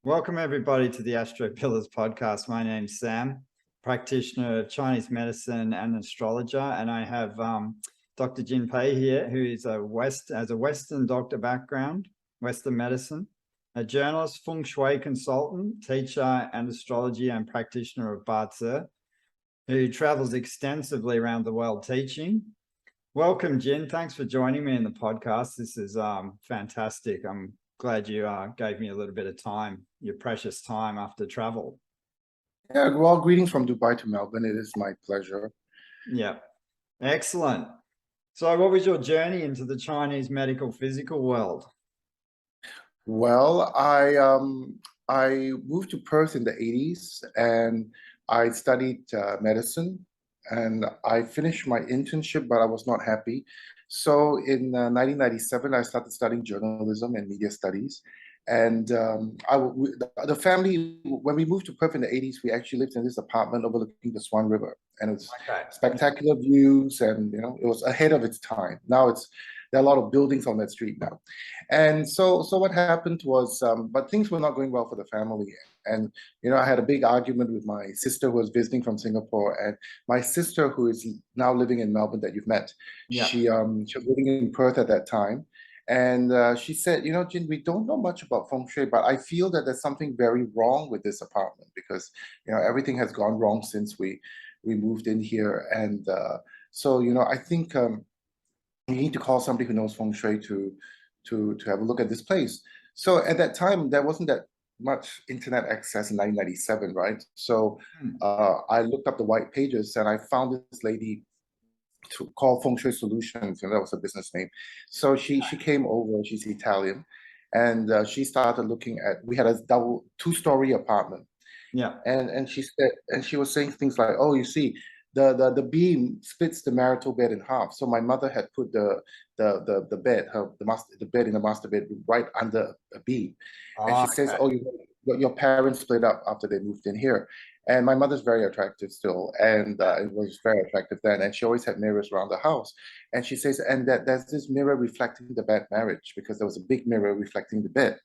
Welcome everybody to the Astropillars podcast. My name's Sam, practitioner of Chinese medicine and astrologer, and I have Dr. Jin Peh here, who is has a Western doctor background, Western medicine, a journalist, Feng Shui consultant, teacher and astrology and practitioner of Ba Tze, who travels extensively around the world teaching. Welcome, Jin. Thanks for joining me in the podcast. This is fantastic. I'm glad you gave me a little bit of time, your precious time after travel. Yeah, well, greetings from Dubai to Melbourne. It is my pleasure. Yeah, excellent. So what was your journey into the Chinese medical physical world? Well, I moved to Perth in the 80s and I studied medicine, and I finished my internship, but I was not happy. So in 1997, I started studying journalism and media studies. And the family, when we moved to Perth in the 80s, we actually lived in this apartment overlooking the Swan River. And it was spectacular views, and it was ahead of its time. Now there are a lot of buildings on that street now. And so what happened was, but things were not going well for the family. And, I had a big argument with my sister who was visiting from Singapore, and my sister, who is now living in Melbourne that you've met, she was living in Perth at that time. And she said, Jin, we don't know much about Feng Shui, but I feel that there's something very wrong with this apartment because, everything has gone wrong since we moved in here. And so, I think you need to call somebody who knows Feng Shui to have a look at this place. So at that time, there wasn't that much internet access in 1997, right? So I looked up the white pages and I found this lady to call Feng Shui Solutions, and that was a business name. So she came over. She's Italian, and she started looking at. We had a two-story apartment. Yeah. And she said, and she was saying things like, "Oh, you see, the beam splits the marital bed in half." So my mother had put the bed, the bed in the master bed right under a beam, and she says, "Oh, your parents split up after they moved in here." And my mother's very attractive still, and it was very attractive then. And she always had mirrors around the house. And she says, and that there's this mirror reflecting the bad marriage because there was a big mirror reflecting the bed.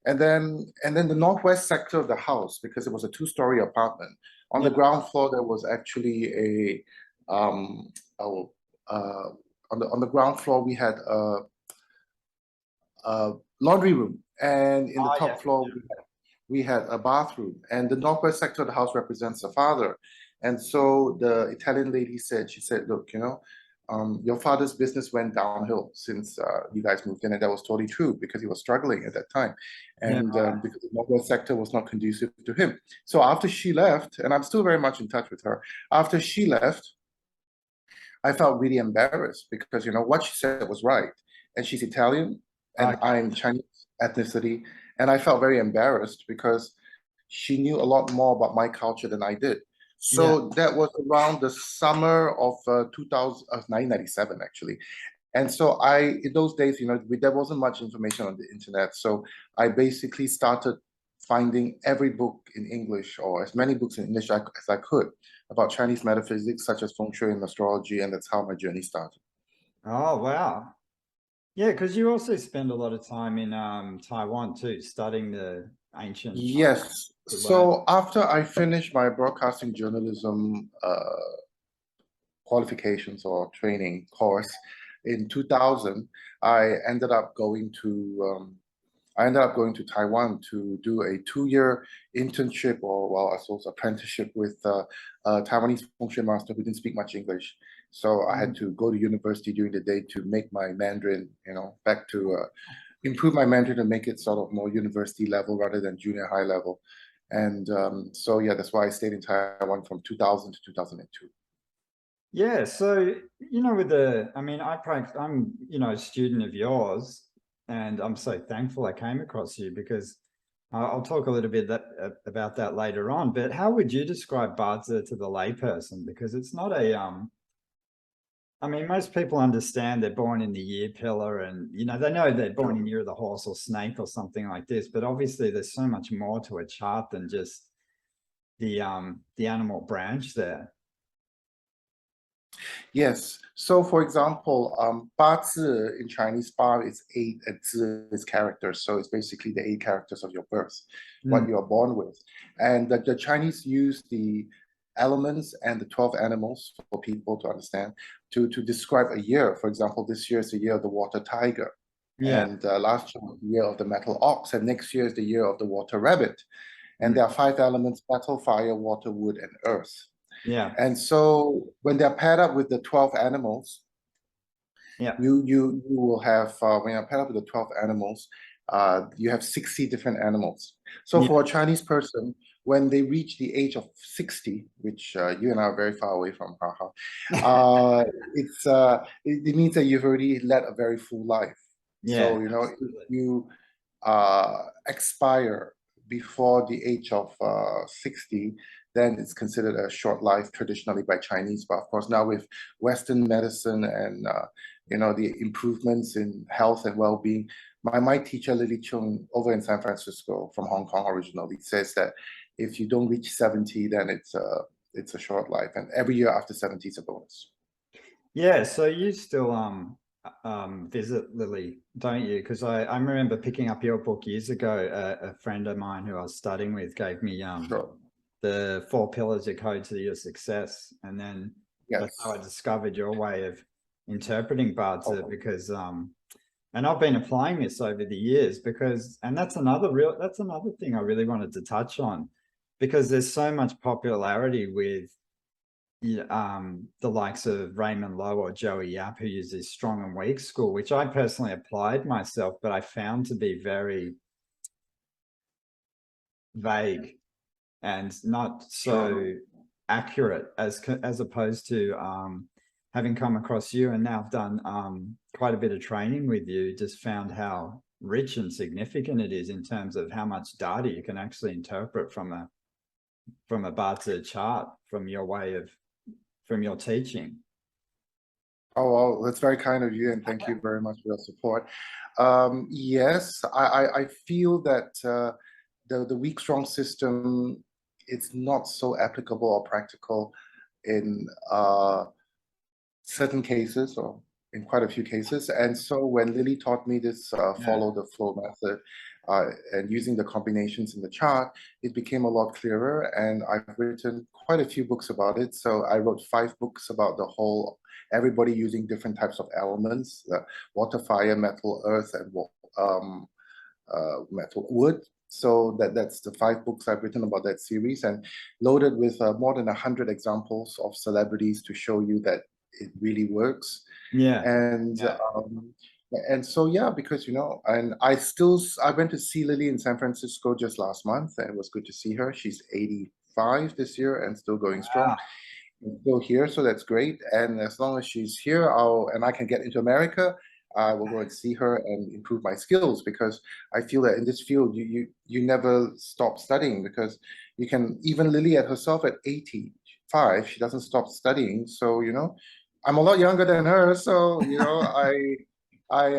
And then the northwest sector of the house, because it was a two-story apartment. On the ground floor, there was actually on the ground floor we had a laundry room, and in the top floor we had a bathroom. And the northwest sector of the house represents the father. And so the Italian lady said, she said, "Look, your father's business went downhill since you guys moved in," and that was totally true because he was struggling at that time, and because the northwest sector was not conducive to him. So after she left, and I'm still very much in touch with her, after she left, I felt really embarrassed because what she said was right, and she's Italian, and I'm Chinese ethnicity, and I felt very embarrassed because she knew a lot more about my culture than I did. So that was around the summer of 1997, actually. And so in those days, there wasn't much information on the internet. So I basically started finding every book in English, or as many books in English as I could, about Chinese metaphysics, such as Feng Shui and astrology. And that's how my journey started. Oh, wow. Yeah, because you also spend a lot of time in Taiwan too, studying the ancient. Yes. So after I finished my broadcasting journalism qualifications or training course in 2000, I ended up going to Taiwan to do a 2-year internship, or I suppose apprenticeship with a Taiwanese Feng Shui master who didn't speak much English. So I had to go to university during the day to make my Mandarin, back to improve my Mandarin and make it sort of more university level rather than junior high level. And so yeah, that's why I stayed in Taiwan from 2000 to 2002. Yeah, so with I'm a student of yours, and I'm so thankful I came across you because I'll talk a little bit about that later on. But how would you describe Ba Tze to the layperson? Because it's not most people understand they're born in the year pillar, and they know they're born in year of the horse or snake or something like this. But obviously, there's so much more to a chart than just the animal branch there. Yes. So, for example, Ba Tze in Chinese, Ba is eight, and Zi is characters. So it's basically the eight characters of your birth, what you are born with. And the Chinese use the elements and the 12 animals for people to understand to describe a year. For example, this year is the year of the water tiger. Yeah. And last year was the year of the metal ox. And next year is the year of the water rabbit. And Mm. there are five elements: metal, fire, water, wood, and earth. Yeah. And so when they're paired up with the 12 animals, Yeah. you will have, when you're paired up with the 12 animals, you have 60 different animals. So Yeah. for a Chinese person, when they reach the age of 60, which you and I are very far away from, haha, it means that you've already led a very full life. Yeah. So, you know, if Absolutely. you expire before the age of 60, then it's considered a short life traditionally by Chinese. But of course, now with Western medicine and you know, the improvements in health and well-being, my teacher Lily Chung over in San Francisco from Hong Kong originally says that if you don't reach 70, then it's a short life, and every year after 70 is a bonus. Yeah, so you still visit Lily, don't you? Because I remember picking up your book years ago. A friend of mine who I was studying with gave me Sure. the 4 pillars of code to your success, and then that's Yes. how I discovered your way of interpreting Ba Tze, Okay. because and I've been applying this over the years, because, and that's another thing I really wanted to touch on, because there's so much popularity with the likes of Raymond Lowe or Joey Yap, who use this strong and weak school, which I personally applied myself, but I found to be very vague and not so Sure. accurate as opposed to having come across you and now done quite a bit of training with you, just found how rich and significant it is in terms of how much data you can actually interpret from a Ba Tze chart from your teaching. Oh, well, that's very kind of you, and thank you very much for your support. Yes, I feel that the weak strong system, it's not so applicable or practical in certain cases, or in quite a few cases. And so when Lily taught me this follow the flow method and using the combinations in the chart, it became a lot clearer. And I've written quite a few books about it. So I wrote 5 books about the whole, everybody using different types of elements, water, fire, metal, earth, and metal, wood. So that's the 5 books I've written about that series, and loaded with more than 100 examples of celebrities to show you that it really works. Yeah. And Yeah. and so yeah, because you know, and I went to see Lily in San Francisco just last month, and it was good to see her. She's 85 this year and still going strong. Wow. And still here, so that's great. And as long as she's here, I can get into America, I will go and see her and improve my skills, because I feel that in this field you never stop studying, because you can, even Lily at herself at 85, she doesn't stop studying. So you know, I'm a lot younger than her, so you know, I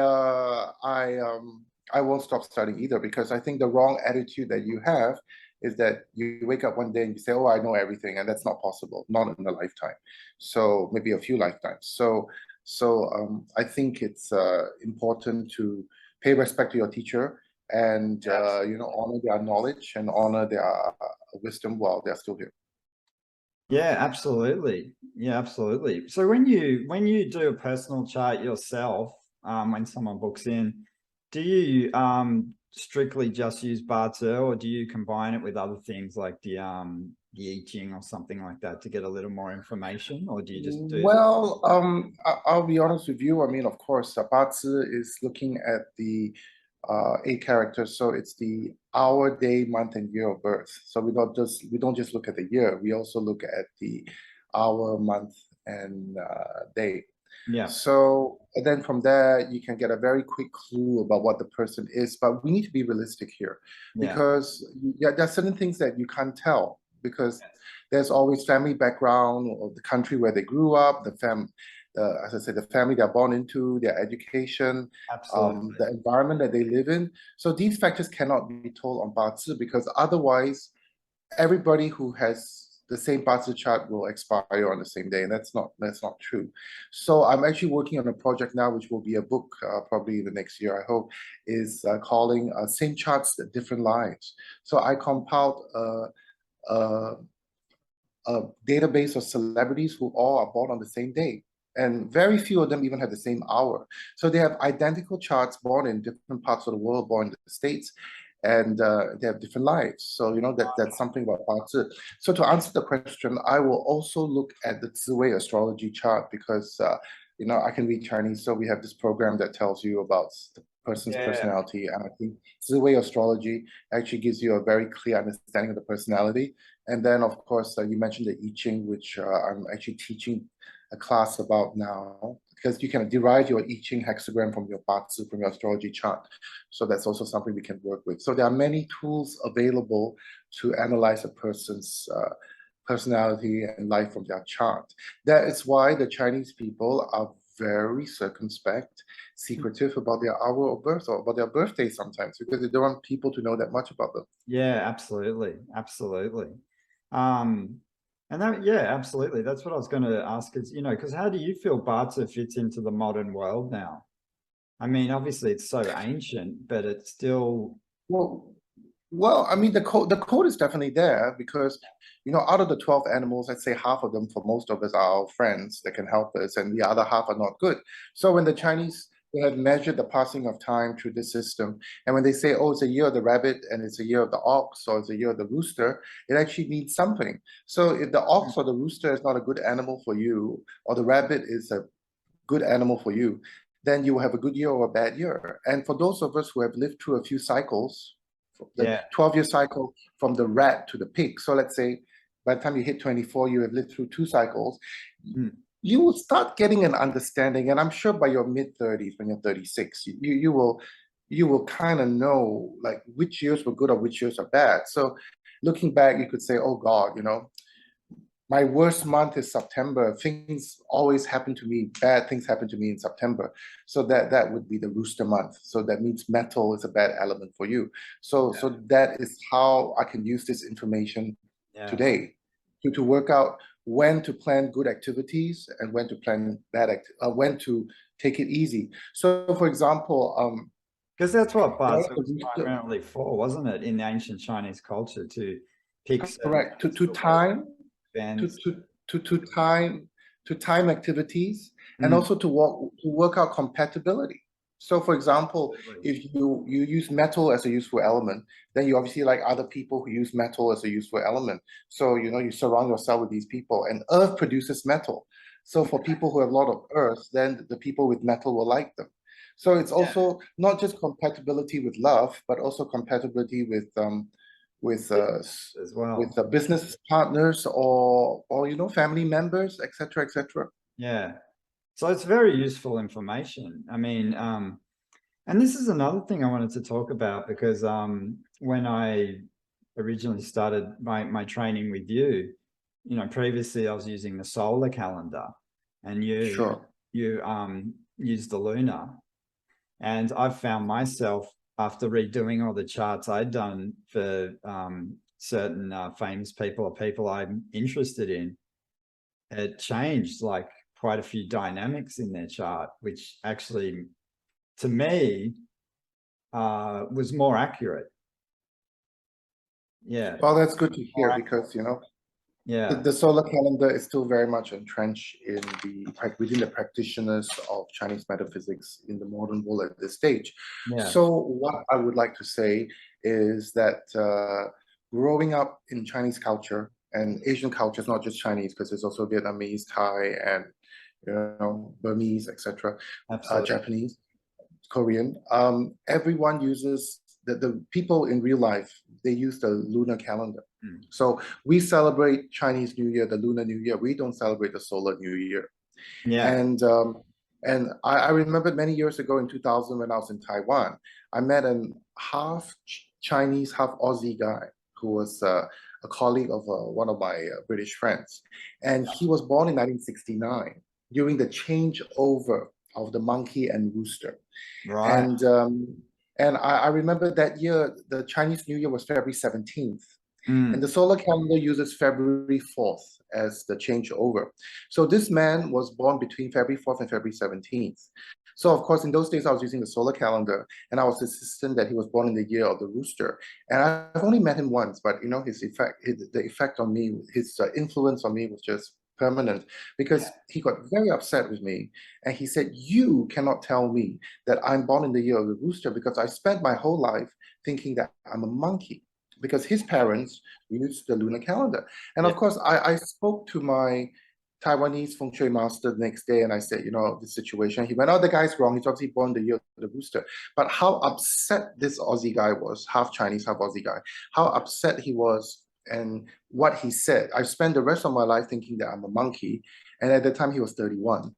won't stop studying either, because I think the wrong attitude that you have is that you wake up one day and you say, oh, I know everything, and that's not possible, not in a lifetime. So maybe a few lifetimes. So I think it's important to pay respect to your teacher, and you know, honor their knowledge and honor their wisdom while they're still here. Yeah, absolutely. Yeah, absolutely. So when you do a personal chart yourself, when someone books in, do you strictly just use Ba Tze, or do you combine it with other things like the I Ching or something like that to get a little more information, or do you just do? Well, I'll be honest with you. I mean, of course, Ba Tze is looking at the 8 characters, so it's the hour, day, month, and year of birth. So we don't just look at the year. We also look at the hour, month, and day. Yeah. So and then from there, you can get a very quick clue about what the person is. But we need to be realistic here, Yeah. because yeah, there are certain things that you can't tell, because there's always family background, or the country where they grew up, as I said, the family they're born into, their education, Absolutely. the environment that they live in. So these factors cannot be told on Ba Tze, because otherwise, everybody who has the same Ba Tze chart will expire on the same day, and that's not true. So I'm actually working on a project now, which will be a book probably the next year, I hope, is calling Same Charts, Different Lives. So I compiled a database of celebrities who all are born on the same day. And very few of them even have the same hour. So they have identical charts, born in different parts of the world, born in the States, and they have different lives. So, you know, that's something about Ba Tze. So to answer the question, I will also look at the Zhiwei astrology chart because, you know, I can read Chinese. So we have this program that tells you about the person's personality. And I think Zhiwei astrology actually gives you a very clear understanding of the personality. And then, of course, you mentioned the I Ching, which I'm actually teaching a class about now, because you can derive your I Ching hexagram from your Ba Tze, from your astrology chart. So that's also something we can work with. So there are many tools available to analyze a person's personality and life from their chart. That is why the Chinese people are very circumspect, secretive about their hour of birth or about their birthday sometimes, because they don't want people to know that much about them. Yeah, absolutely. Absolutely. And that, yeah, absolutely. That's what I was going to ask is, you know, because how do you feel Ba Tze fits into the modern world now? I mean, obviously it's so ancient, but it's still. Well, I mean, the code is definitely there because, you know, out of the 12 animals, I'd say half of them, for most of us, are our friends that can help us, and the other half are not good. So when the Chinese, they have measured the passing of time through this system, and when they say, oh, it's a year of the rabbit and it's a year of the ox or it's a year of the rooster, it actually means something. So if the ox or the rooster is not a good animal for you, or the rabbit is a good animal for you, then you will have a good year or a bad year. And for those of us who have lived through a few cycles, the 12-year cycle from the rat to the pig. So let's say by the time you hit 24, you have lived through 2 cycles. You will start getting an understanding, and I'm sure by your mid-30s, when you're 36, you will kind of know like which years were good or which years are bad. So looking back, you could say, oh God, you know, my worst month is September. Things always happen to me. Bad things happen to me in September. So that would be the rooster month. So that means metal is a bad element for you. So that is how I can use this information today to work out when to plan good activities and when to plan when to take it easy. So for example, because that's what Ba Tze was primarily for, wasn't it, in the ancient Chinese culture, to pick correct to time activities and also to work out compatibility. So for example, if you use metal as a useful element, then you obviously like other people who use metal as a useful element. So, you know, you surround yourself with these people, and earth produces metal. So for people who have a lot of earth, then the people with metal will like them. So it's also not just compatibility with love, but also compatibility with as well, with the business partners or you know, family members, etc., etc. Yeah, so it's very useful information. I mean, and this is another thing I wanted to talk about, because when I originally started my training with you, you know, previously I was using the solar calendar, and you used the lunar, and I've found myself, after redoing all the charts I'd done for certain famous people or people I'm interested in, it changed like quite a few dynamics in their chart, which actually, to me, was more accurate. Yeah. Well, that's good to hear, because, you know, the solar calendar is still very much entrenched in within the practitioners of Chinese metaphysics in the modern world at this stage. So what I would like to say is that growing up in Chinese culture and Asian cultures, not just Chinese, because there's also Vietnamese, Thai, and, you know, Burmese, etc., Japanese, Korean. Everyone uses the people in real life, they use the lunar calendar. So we celebrate Chinese New Year, the Lunar New Year. We don't celebrate the Solar New Year. And I remember many years ago in 2000, when I was in Taiwan, I met a half Chinese, half Aussie guy who was a colleague of one of my British friends. And he was born in 1969 during the changeover of the monkey and rooster. And I remember that year, the Chinese New Year was February 17th. And the solar calendar uses February 4th as the changeover. So this man was born between February 4th and February 17th. So of course, in those days, I was using the solar calendar, and I was insistent that he was born in the year of the rooster. And I've only met him once, but you know, the effect on me, his influence on me was just permanent, because he got very upset with me, and he said, "You cannot tell me that I'm born in the year of the rooster, because I spent my whole life thinking that I'm a monkey." Because his parents used the lunar calendar. And of course, I spoke to my Taiwanese Feng Shui master the next day, and I said, you know, this situation. He went, "Oh, the guy's wrong. He's obviously born the year of the rooster." But how upset this Aussie guy was, half Chinese, half Aussie guy, how upset he was, and what he said. I spent the rest of my life thinking that I'm a monkey. And at the time, he was 31.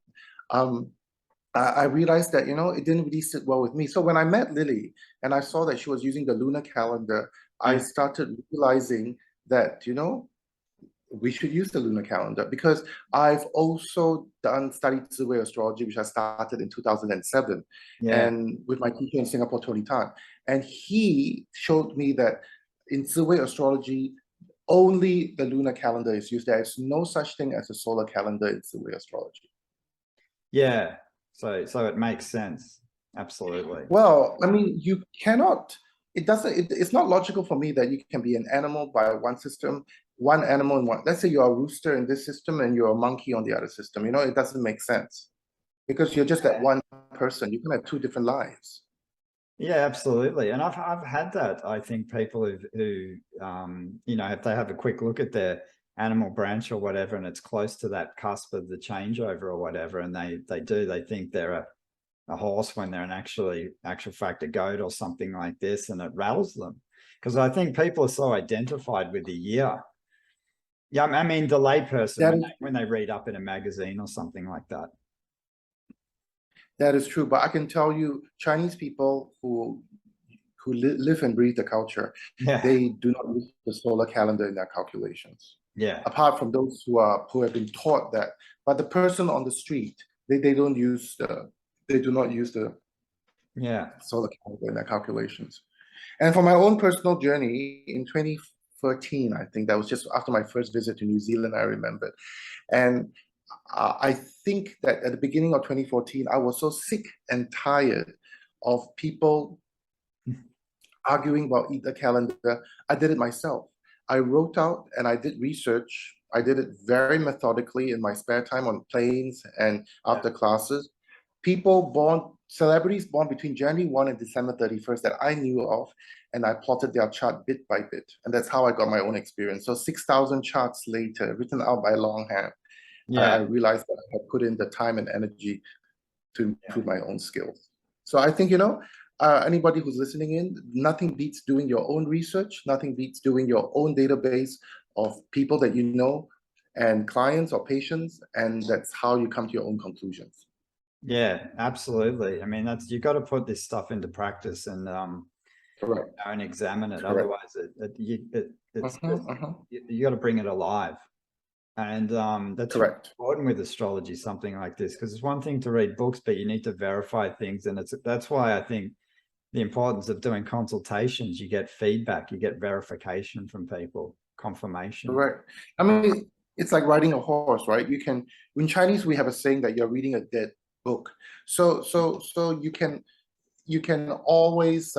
I realized that, you know, it didn't really sit well with me. So when I met Lily and I saw that she was using the lunar calendar, I started realizing that, you know, we should use the lunar calendar, because I've also studied Ba Tze astrology, which I started in 2007, and with my teacher in Singapore, Tony Tan. And he showed me that in Ba Tze astrology, only the lunar calendar is used. There is no such thing as a solar calendar in Ba Tze astrology. Yeah. So it makes sense. Absolutely. Well, I mean, you cannot, it's not logical for me that you can be an animal by one system, one animal in one. Let's say you're a rooster in this system and you're a monkey on the other system. You know, it doesn't make sense, because you're just that one person. You can have two different lives. Yeah, absolutely. And I've had that. I think people who you know, if they have a quick look at their animal branch or whatever, and it's close to that cusp of the changeover or whatever, and they think they're a horse when they're an actual fact a goat or something like this, and it rattles them, because I think people are so identified with the year. Yeah, I mean the layperson when they read up in a magazine or something like that. That is true, but I can tell you, Chinese people who live and breathe the culture, they do not use the solar calendar in their calculations. Yeah. Apart from those who have been taught that, but the person on the street, they do not use the solar calendar in their calculations. And for my own personal journey in 2013, I think that was just after my first visit to New Zealand, I remembered. And I think that at the beginning of 2014, I was so sick and tired of people arguing about either calendar. I did it myself. I wrote out and I did research. I did it very methodically in my spare time on planes and after classes. Celebrities born between January 1 and December 31st that I knew of, and I plotted their chart bit by bit. And that's how I got my own experience. So 6,000 charts later, written out by longhand, I realized that I had put in the time and energy to improve my own skills. So I think, you know, anybody who's listening in, nothing beats doing your own research, nothing beats doing your own database of people that you know and clients or patients, and that's how you come to your own conclusions. Yeah, absolutely. I mean, that's, you got to put this stuff into practice and Correct. and examine it. Correct. Otherwise, you got to bring it alive. And that's correct. important with astrology, something like this, because it's one thing to read books, but you need to verify things. And that's why I think the importance of doing consultations, you get feedback, you get verification from people, confirmation. Correct. I mean, it's like riding a horse, right? You can, in Chinese, we have a saying that you're reading a dead book. So you can always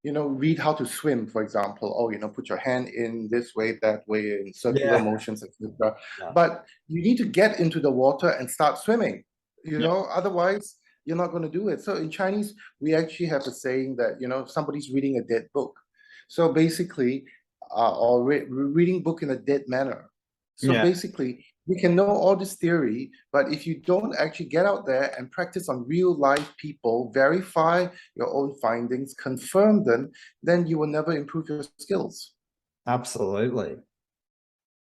you know, read how to swim, for example. Oh, you know, put your hand in this way, that way, in circular motions, etc. But you need to get into the water and start swimming, you know, otherwise you're not going to do it. So in Chinese, we actually have a saying that, you know, somebody's reading a dead book. So basically, or reading book in a dead manner. So basically, we can know all this theory, but if you don't actually get out there and practice on real life people, verify your own findings, confirm them, then you will never improve your skills. Absolutely.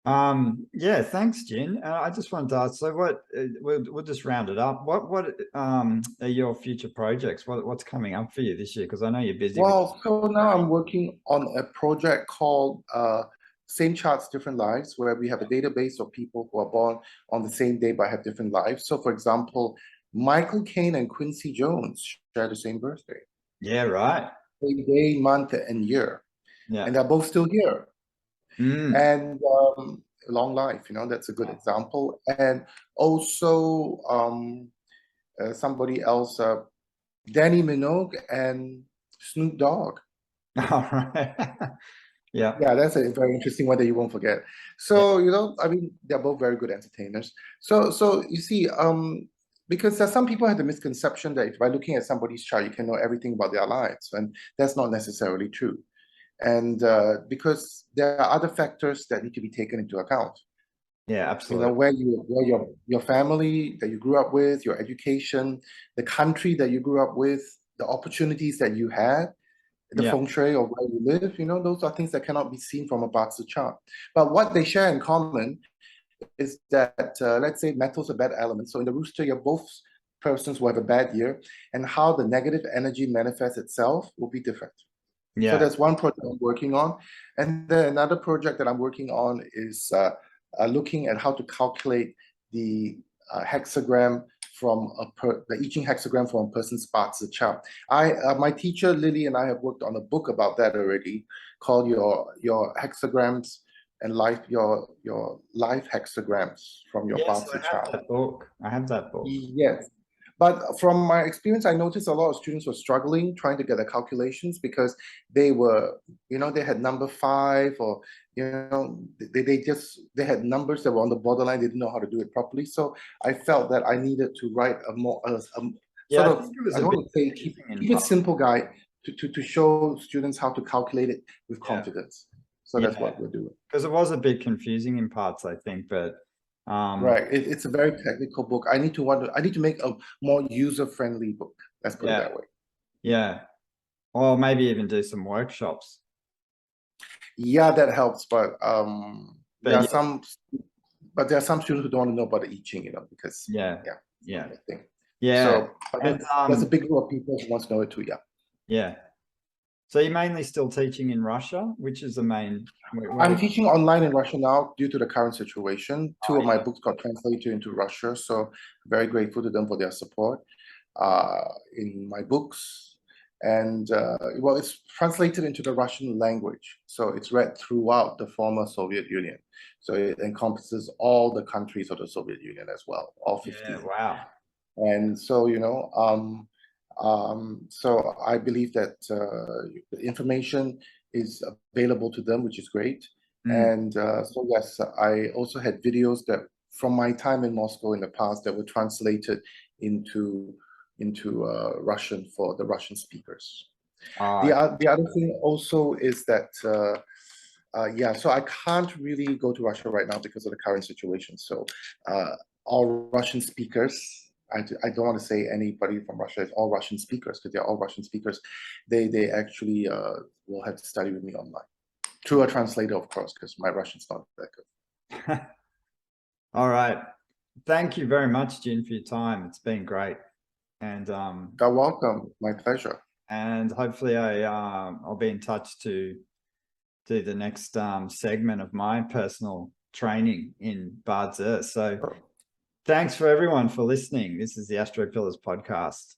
Yeah, thanks, Jin. I just wanted to ask, so what we'll just round it up. What are your future projects? What's coming up for you this year? Because I know you're busy. Well, so now I'm working on a project called Same Charts, Different Lives, where we have a database of people who are born on the same day but have different lives. So for example, Michael Caine and Quincy Jones share the same birthday. Yeah, right. Same day, month, and year. Yeah. And they're both still here. And long life, that's a good example. And also somebody else, Danny Minogue and Snoop Dogg. All right. Yeah. Yeah, that's a very interesting one that you won't forget. So, I mean, they're both very good entertainers. So you see, because some people have the misconception that by looking at somebody's chart, you can know everything about their lives, and that's not necessarily true. And because there are other factors that need to be taken into account. Yeah, absolutely. Where your family that you grew up with, your education, the country that you grew up with, the opportunities that you had, the Feng Shui of where you live, those are things that cannot be seen from a Ba Tze chart. But what they share in common is that, let's say metal's a bad element. So in the rooster, you're both persons who have a bad year, and how the negative energy manifests itself will be different. Yeah. So that's one project I'm working on. And then another project that I'm working on is looking at how to calculate the hexagram from the I Ching hexagram from a person's Ba Tze chart. My teacher Lily and I have worked on a book about that already, called your hexagrams and your life hexagrams from your Ba Tze chart. I have that book. Yes. But from my experience, I noticed a lot of students were struggling trying to get the calculations because they were, they had number 5, or, they had numbers that were on the borderline. They didn't know how to do it properly. So I felt that I needed to write a more, I don't want to say keep it simple guide to show students how to calculate it with confidence. So that's what we're doing. Because it was a bit confusing in parts, I think, but right, it's a very technical book. I need to make a more user-friendly book. Let's put it that way. Yeah, or maybe even do some workshops. Yeah, that helps, but there are some students who don't want to know about the I Ching, because So there's a big group of people who wants to know it too. Yeah. So you're mainly still teaching in Russia, which is the main... I'm teaching online in Russia now due to the current situation. 2 of my books got translated into Russia, so very grateful to them for their support in my books. And well, it's translated into the Russian language, so it's read throughout the former Soviet Union. So it encompasses all the countries of the Soviet Union as well, all 50. Yeah, wow. And so, so I believe that the information is available to them, which is great. And so yes, I also had videos that from my time in Moscow in the past that were translated into Russian for the Russian speakers. The other thing also is that so I can't really go to Russia right now because of the current situation. So all Russian speakers, I don't want to say anybody from Russia, it's all Russian speakers, because they're all Russian speakers. They actually will have to study with me online. Through a translator, of course, because my Russian's not that good. All right. Thank you very much, Jin, for your time. It's been great. And you're welcome. My pleasure. And hopefully I'll be in touch to do the next segment of my personal training in Ba Tze. So thanks for everyone for listening. This is the Astropillars podcast.